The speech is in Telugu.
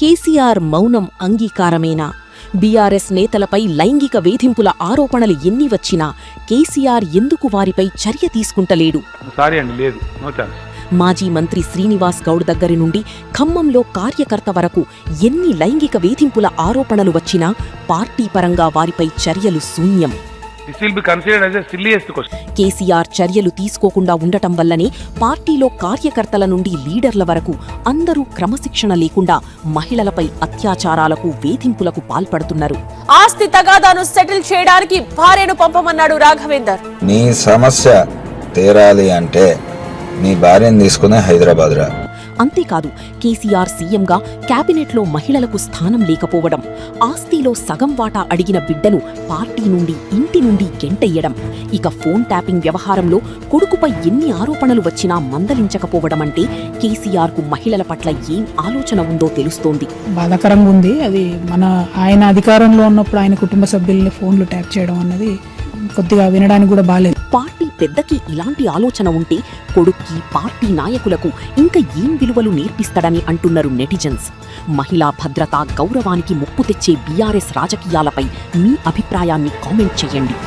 కేసీఆర్ మౌనం అంగీకారమేనా? బీఆర్ఎస్ నేతలపై లైంగిక వేధింపుల ఆరోపణలు ఎన్ని వచ్చినా కేసీఆర్ ఎందుకు వారిపై చర్య తీసుకుంటలేడు? మాజీ మంత్రి శ్రీనివాస్ గౌడ్ దగ్గరి నుండి ఖమ్మంలో కార్యకర్త వరకు ఎన్ని లైంగిక వేధింపుల ఆరోపణలు వచ్చినా పార్టీ పరంగా వారిపై చర్యలు శూన్యం. కేసీఆర్ చర్యలు తీసుకోకుండా ఉండటం వల్లనే పార్టీలో కార్యకర్తల నుండి లీడర్ల వరకు అందరూ క్రమశిక్షణ లేకుండా మహిళలపై అత్యాచారాలకు వేధింపులకు పాల్పడుతున్నారు. ఆస్తి తగాదాను సెటిల్ చేయడానికి భార్యను పంపమన్నాడు రాఘవేందర్. నీ సమస్య తీరాలి అంటే నీ భార్యను తీసుకునే హైదరాబాద్ రా. అంతేకాదు, కేసీఆర్ సీఎంగా క్యాబినెట్లో మహిళలకు స్థానం లేకపోవడం, ఆస్తిలో సగం వాటా అడిగిన బిడ్డను పార్టీ నుండి ఇంటి నుండి గెంటెయ్యడం, ఇక ఫోన్ ట్యాపింగ్ వ్యవహారంలో కొడుకుపై ఎన్ని ఆరోపణలు వచ్చినా మందలించకపోవడమంటే కేసీఆర్కు మహిళల పట్ల ఏం ఆలోచన ఉందో తెలుస్తోంది. బాధాకరంగా ఉంది. అది ఆయన అధికారంలో ఉన్నప్పుడు ఆయన కుటుంబ సభ్యుల్ని ఫోన్లు ట్యాప్ చేయడం అన్నది కొద్దిగా వినడానికి కూడా బాలేదు. పార్టీ పెద్దకి ఇలాంటి ఆలోచన ఉంటే కొడుక్కి, పార్టీ నాయకులకు ఇంకా ఏం విలువలు నేర్పిస్తాడని అంటున్నారు నెటిజన్స్. మహిళా భద్రత, గౌరవానికి ముప్పు తెచ్చే బీఆర్ఎస్ రాజకీయాలపై మీ అభిప్రాయాన్ని కామెంట్ చేయండి.